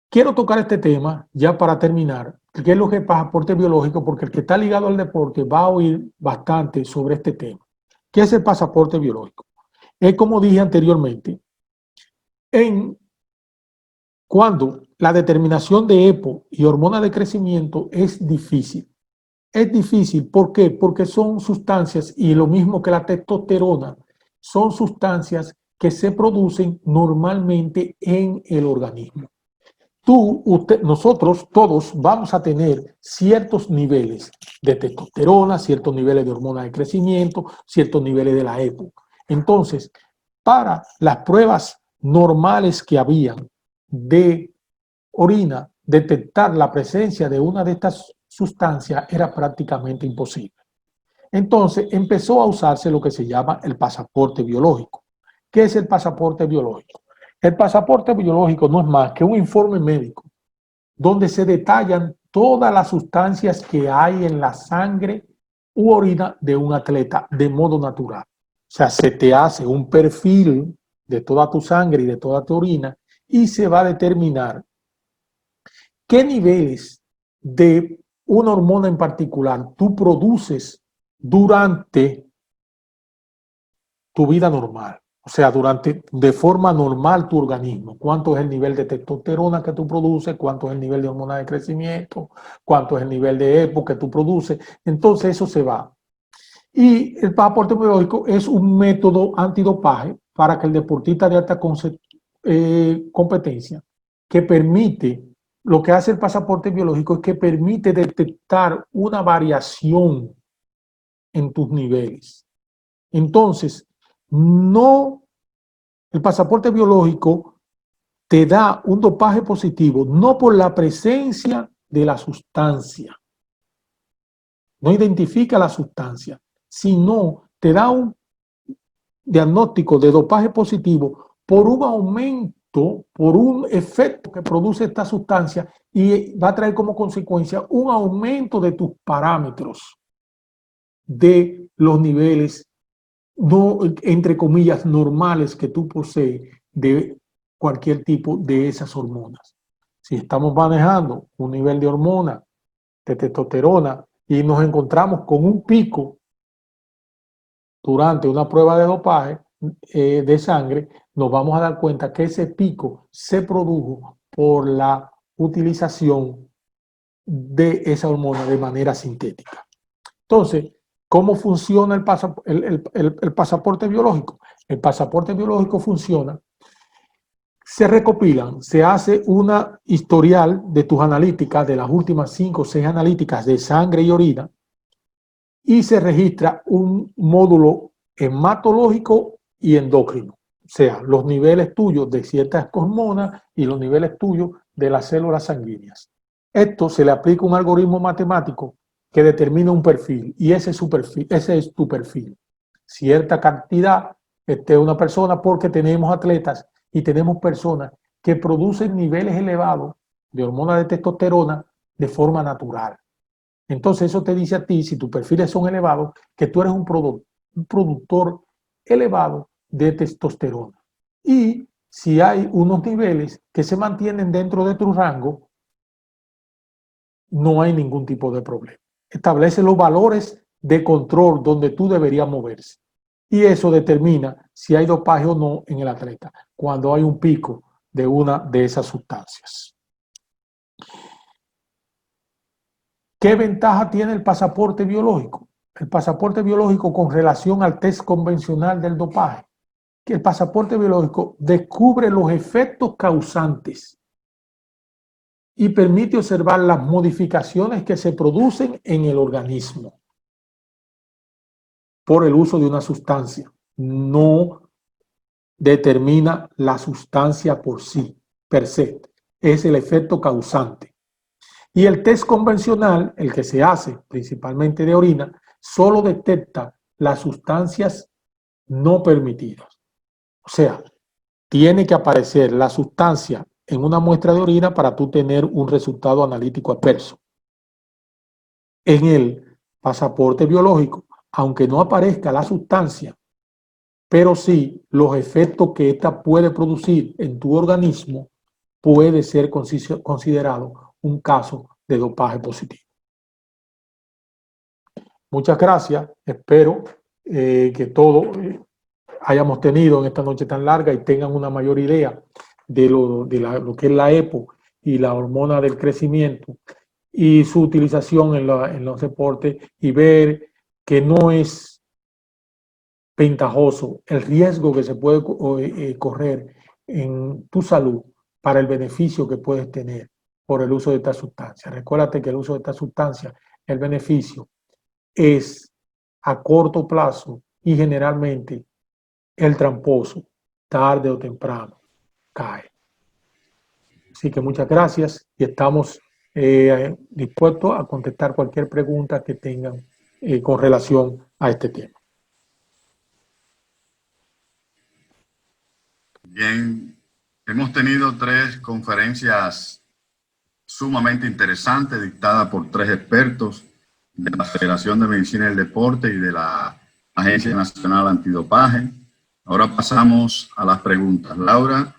Quiero tocar este tema ya para terminar, que es lo que es pasaporte biológico, porque el que está ligado al deporte va a oír bastante sobre este tema. ¿Qué es el pasaporte biológico? Es, como dije anteriormente, cuando la determinación de EPO y hormona de crecimiento es difícil. Es difícil, ¿por qué? Porque son sustancias, y lo mismo que la testosterona, son sustancias que se producen normalmente en el organismo. Nosotros todos vamos a tener ciertos niveles de testosterona, ciertos niveles de hormona de crecimiento, ciertos niveles de la EPO. Entonces, para las pruebas normales que habían de orina, detectar la presencia de una de estas sustancias era prácticamente imposible. Entonces empezó a usarse lo que se llama el pasaporte biológico. ¿Qué es el pasaporte biológico? El pasaporte biológico no es más que un informe médico donde se detallan todas las sustancias que hay en la sangre u orina de un atleta de modo natural. O sea, se te hace un perfil de toda tu sangre y de toda tu orina y se va a determinar qué niveles de una hormona en particular tú produces durante tu vida normal. O sea, de forma normal tu organismo. ¿Cuánto es el nivel de testosterona que tú produces? ¿Cuánto es el nivel de hormona de crecimiento? ¿Cuánto es el nivel de EPO que tú produces? Entonces eso se va. Y el pasaporte biológico es un método antidopaje para que el deportista de alta competencia, que permite, lo que hace el pasaporte biológico es que permite detectar una variación en tus niveles. Entonces, el pasaporte biológico te da un dopaje positivo, no por la presencia de la sustancia, no identifica la sustancia, sino te da un diagnóstico de dopaje positivo por un aumento, por un efecto que produce esta sustancia y va a traer como consecuencia un aumento de tus parámetros de los niveles, no, entre comillas, normales que tú posees de cualquier tipo de esas hormonas. Si estamos manejando un nivel de hormona, de testosterona, y nos encontramos con un pico durante una prueba de dopaje de sangre, nos vamos a dar cuenta que ese pico se produjo por la utilización de esa hormona de manera sintética. Entonces, ¿cómo funciona el pasaporte biológico? El pasaporte biológico funciona, se recopilan, se hace una historial de tus analíticas, de las últimas 5 o 6 analíticas de sangre y orina, y se registra un módulo hematológico y endocrino, o sea, los niveles tuyos de ciertas hormonas y los niveles tuyos de las células sanguíneas. Esto se le aplica un algoritmo matemático que determina un perfil, y ese es tu perfil. Cierta cantidad, una persona, porque tenemos atletas y tenemos personas que producen niveles elevados de hormona de testosterona de forma natural. Entonces eso te dice a ti, si tus perfiles son elevados, que tú eres un productor elevado de testosterona. Y si hay unos niveles que se mantienen dentro de tu rango, no hay ningún tipo de problema. Establece los valores de control donde tú deberías moverse. Y eso determina si hay dopaje o no en el atleta, cuando hay un pico de una de esas sustancias. ¿Qué ventaja tiene el pasaporte biológico? El pasaporte biológico con relación al test convencional del dopaje. Que el pasaporte biológico descubre los efectos causantes y permite observar las modificaciones que se producen en el organismo por el uso de una sustancia. No determina la sustancia por sí, per se. Es el efecto causante. Y el test convencional, el que se hace principalmente de orina, solo detecta las sustancias no permitidas. O sea, tiene que aparecer la sustancia en una muestra de orina para tú tener un resultado analítico adverso. En el pasaporte biológico, aunque no aparezca la sustancia, pero sí los efectos que ésta puede producir en tu organismo, puede ser considerado un caso de dopaje positivo. Muchas gracias. Espero que todos hayamos tenido en esta noche tan larga y tengan una mayor idea de lo que es la EPO y la hormona del crecimiento y su utilización en los deportes y ver que no es ventajoso el riesgo que se puede correr en tu salud para el beneficio que puedes tener por el uso de esta sustancia. Recuérdate que el uso de esta sustancia, el beneficio es a corto plazo y generalmente el tramposo, tarde o temprano, cae. Así que muchas gracias y estamos dispuestos a contestar cualquier pregunta que tengan con relación a este tema. Bien, hemos tenido 3 conferencias sumamente interesantes dictadas por 3 expertos de la Federación de Medicina del Deporte y de la Agencia Nacional Antidopaje. Ahora pasamos a las preguntas. Laura.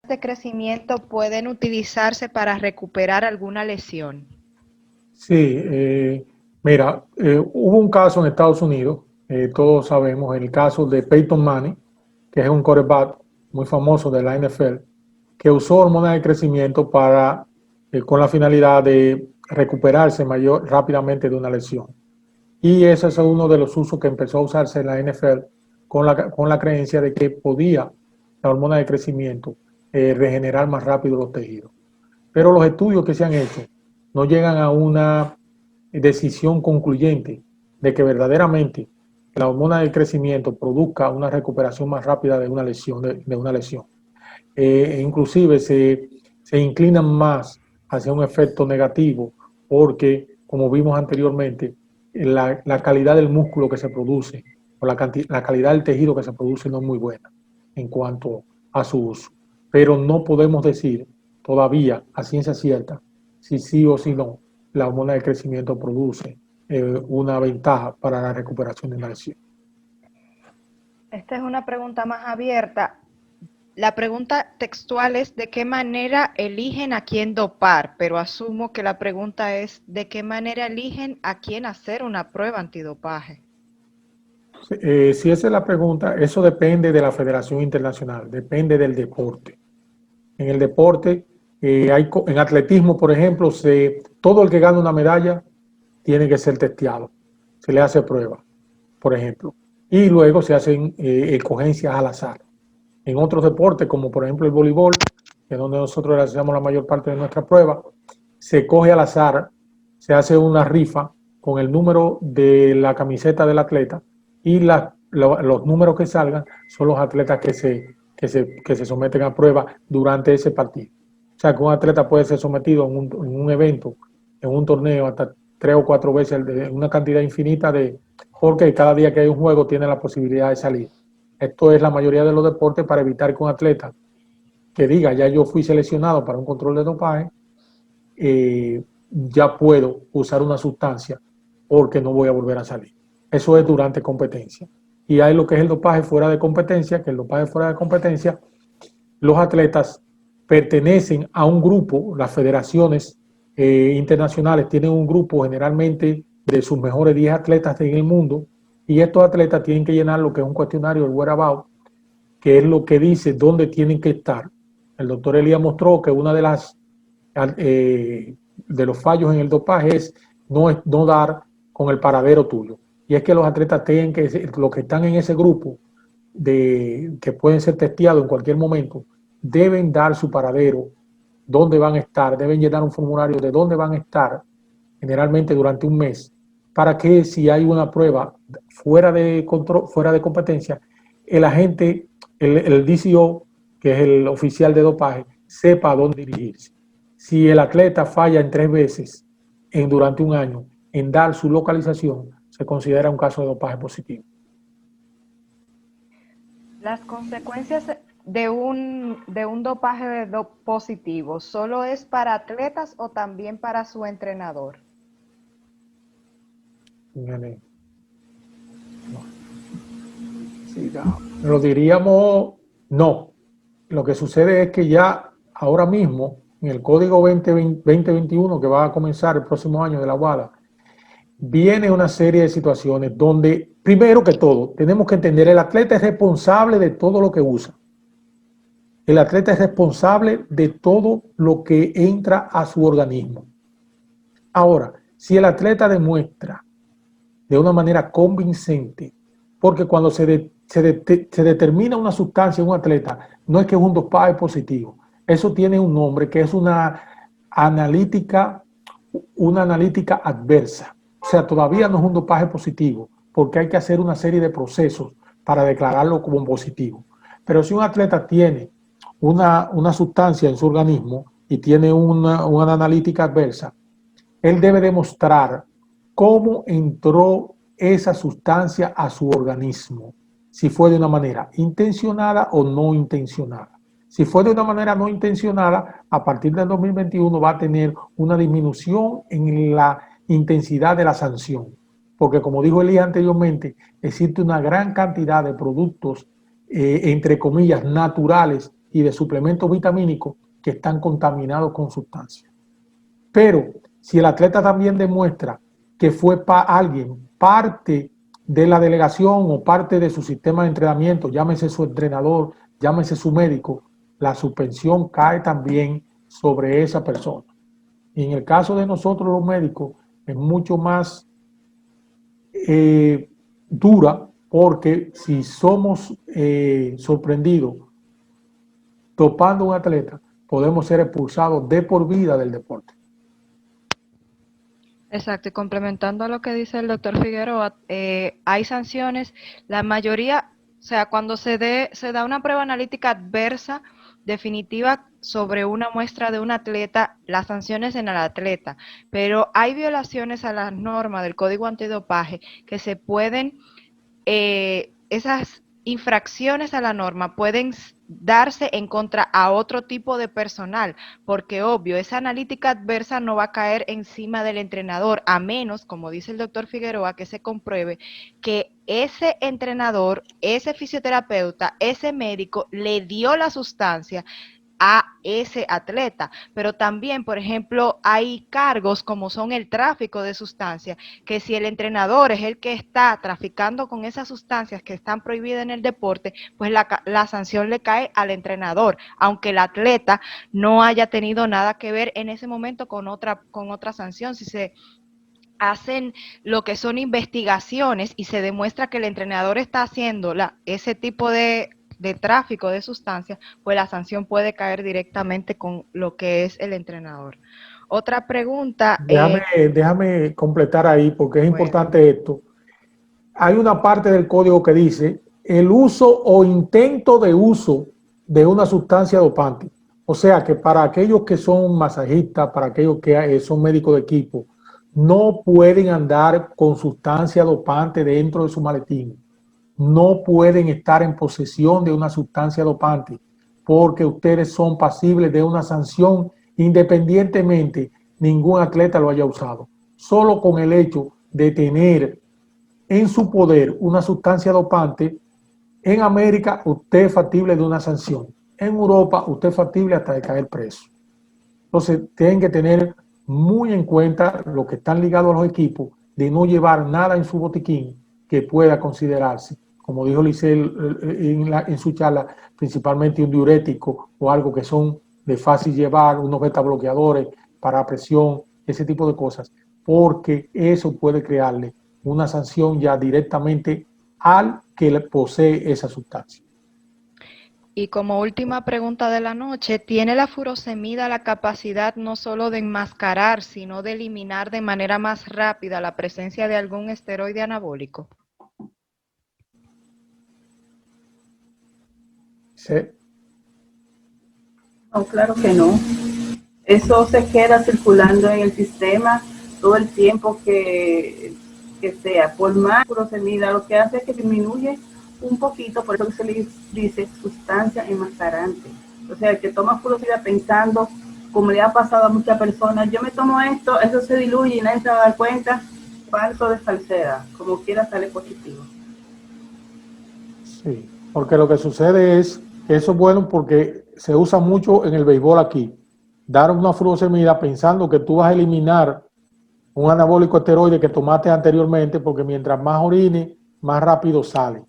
¿De crecimiento pueden utilizarse para recuperar alguna lesión? Sí, mira, hubo un caso en Estados Unidos, todos sabemos, el caso de Peyton Manning, que es un quarterback muy famoso de la NFL, que usó hormonas de crecimiento para, con la finalidad de recuperarse rápidamente de una lesión. Y ese es uno de los usos que empezó a usarse en la NFL con la creencia de que podía la hormona de crecimiento regenerar más rápido los tejidos. Pero los estudios que se han hecho no llegan a una decisión concluyente de que verdaderamente la hormona del crecimiento produzca una recuperación más rápida de una lesión. Inclusive se inclinan más hacia un efecto negativo porque, como vimos anteriormente, la calidad del músculo que se produce o la calidad del tejido que se produce no es muy buena en cuanto a su uso. Pero no podemos decir todavía a ciencia cierta si sí o si no la hormona de crecimiento produce una ventaja para la recuperación de una lesión. Esta es una pregunta más abierta. La pregunta textual es ¿de qué manera eligen a quién dopar? Pero asumo que la pregunta es ¿de qué manera eligen a quién hacer una prueba antidopaje? Si esa es la pregunta, eso depende de la Federación Internacional, depende del deporte. En el deporte, en atletismo, por ejemplo, todo el que gana una medalla tiene que ser testeado. Se le hace prueba, por ejemplo. Y luego se hacen escogencias al azar. En otros deportes, como por ejemplo el voleibol, que es donde nosotros realizamos la mayor parte de nuestra prueba, se coge al azar, se hace una rifa con el número de la camiseta del atleta y los números que salgan son los atletas que se someten a prueba durante ese partido. O sea que un atleta puede ser sometido en un evento, en un torneo, hasta 3 o 4 veces, una cantidad infinita porque cada día que hay un juego tiene la posibilidad de salir. Esto es la mayoría de los deportes para evitar que un atleta que diga, ya yo fui seleccionado para un control de dopaje, ya puedo usar una sustancia porque no voy a volver a salir. Eso es durante competencia. Y hay lo que es el dopaje fuera de competencia, que el dopaje fuera de competencia, los atletas pertenecen a un grupo, las federaciones internacionales tienen un grupo generalmente de sus mejores 10 atletas en el mundo, y estos atletas tienen que llenar lo que es un cuestionario, el whereabout, que es lo que dice dónde tienen que estar. El doctor Elías mostró que una de los fallos en el dopaje es no dar con el paradero tuyo. Y es que los atletas tienen que, los que están en ese grupo, que pueden ser testeados en cualquier momento, deben dar su paradero, dónde van a estar, deben llenar un formulario de dónde van a estar, generalmente durante un mes, para que si hay una prueba fuera de control, fuera de competencia, el agente, el DCO, que es el oficial de dopaje, sepa a dónde dirigirse. Si el atleta falla en 3 veces durante un año en dar su localización, se considera un caso de dopaje positivo. Las consecuencias de un dopaje positivo, ¿solo es para atletas o también para su entrenador? No. Sí, lo diríamos no. Lo que sucede es que ya ahora mismo, en el Código 2021 que va a comenzar el próximo año de la WADA, viene una serie de situaciones donde, primero que todo, tenemos que entender, el atleta es responsable de todo lo que usa. El atleta es responsable de todo lo que entra a su organismo. Ahora, si el atleta demuestra de una manera convincente, porque cuando se determina una sustancia en un atleta, no es que es un dopaje positivo, eso tiene un nombre que es una analítica adversa. O sea, todavía no es un dopaje positivo, porque hay que hacer una serie de procesos para declararlo como positivo. Pero si un atleta tiene una sustancia en su organismo y tiene una analítica adversa, él debe demostrar cómo entró esa sustancia a su organismo, si fue de una manera intencionada o no intencionada. Si fue de una manera no intencionada, a partir del 2021 va a tener una disminución en la intensidad de la sanción, porque como dijo Elías anteriormente, existe una gran cantidad de productos, entre comillas, naturales y de suplementos vitamínicos que están contaminados con sustancias. Pero si el atleta también demuestra que fue alguien parte de la delegación o parte de su sistema de entrenamiento, llámese su entrenador, llámese su médico, la suspensión cae también sobre esa persona. Y en el caso de nosotros los médicos es mucho más dura, porque si somos sorprendidos topando a un atleta, podemos ser expulsados de por vida del deporte. Exacto, y complementando a lo que dice el doctor Figueroa, hay sanciones, la mayoría, o sea, cuando se da una prueba analítica adversa definitiva sobre una muestra de un atleta, las sanciones en el atleta, pero hay violaciones a las normas del Código Antidopaje que se pueden, esas infracciones a la norma pueden darse en contra a otro tipo de personal, porque obvio, esa analítica adversa no va a caer encima del entrenador, a menos, como dice el doctor Figueroa, que se compruebe que ese entrenador, ese fisioterapeuta, ese médico le dio la sustancia a ese atleta, pero también, por ejemplo, hay cargos como son el tráfico de sustancias, que si el entrenador es el que está traficando con esas sustancias que están prohibidas en el deporte, pues la sanción le cae al entrenador, aunque el atleta no haya tenido nada que ver en ese momento con otra sanción. Si se hacen lo que son investigaciones y se demuestra que el entrenador está haciendo ese tipo de tráfico de sustancias, pues la sanción puede caer directamente con lo que es el entrenador. Otra pregunta. Déjame completar ahí, porque es importante esto. Hay una parte del código que dice el uso o intento de uso de una sustancia dopante. O sea que para aquellos que son masajistas, para aquellos que son médicos de equipo, no pueden andar con sustancia dopante dentro de su maletín. No pueden estar en posesión de una sustancia dopante, porque ustedes son pasibles de una sanción independientemente ningún atleta lo haya usado. Solo con el hecho de tener en su poder una sustancia dopante, en América usted es factible de una sanción. En Europa usted es factible hasta de caer preso. Entonces tienen que tener muy en cuenta los que están ligados a los equipos de no llevar nada en su botiquín que pueda considerarse, como dijo Licel en su charla, principalmente un diurético o algo que son de fácil llevar, unos beta bloqueadores para presión, ese tipo de cosas, porque eso puede crearle una sanción ya directamente al que le posee esa sustancia. Y como última pregunta de la noche, ¿tiene la furosemida la capacidad no solo de enmascarar, sino de eliminar de manera más rápida la presencia de algún esteroide anabólico? Sí. No, claro que no. Eso se queda circulando en el sistema todo el tiempo que sea. Por más furosemida, lo que hace es que disminuye un poquito, por eso se le dice sustancia enmascarante. O sea, el que toma furosemida pensando, como le ha pasado a muchas personas, yo me tomo esto, eso se diluye y nadie se va a dar cuenta, falso de falsedad, como quiera sale positivo. Sí, porque lo que sucede es que eso es bueno porque se usa mucho en el béisbol aquí. Dar una furosemida pensando que tú vas a eliminar un anabólico esteroide que tomaste anteriormente, porque mientras más orine, más rápido sale.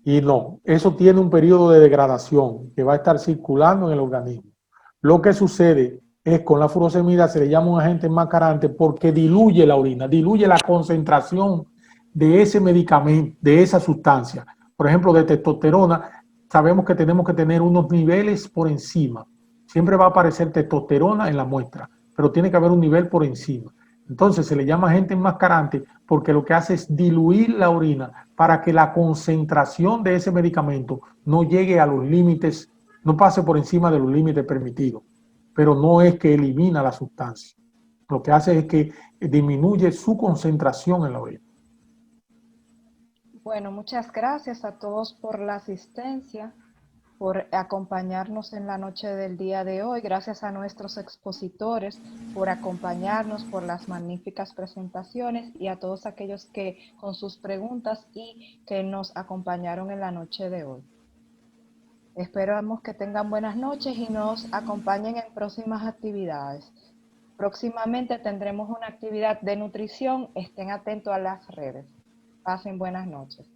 Y no, eso tiene un periodo de degradación que va a estar circulando en el organismo. Lo que sucede es con la furosemida se le llama un agente enmascarante porque diluye la orina, diluye la concentración de ese medicamento, de esa sustancia. Por ejemplo, de testosterona, sabemos que tenemos que tener unos niveles por encima. Siempre va a aparecer testosterona en la muestra, pero tiene que haber un nivel por encima. Entonces se le llama agente enmascarante porque lo que hace es diluir la orina para que la concentración de ese medicamento no llegue a los límites, no pase por encima de los límites permitidos, pero no es que elimina la sustancia. Lo que hace es que disminuye su concentración en la orina. Bueno, muchas gracias a todos por la asistencia, por acompañarnos en la noche del día de hoy. Gracias a nuestros expositores por acompañarnos, por las magníficas presentaciones y a todos aquellos que con sus preguntas y que nos acompañaron en la noche de hoy. Esperamos que tengan buenas noches y nos acompañen en próximas actividades. Próximamente tendremos una actividad de nutrición. Estén atentos a las redes. Pasen buenas noches.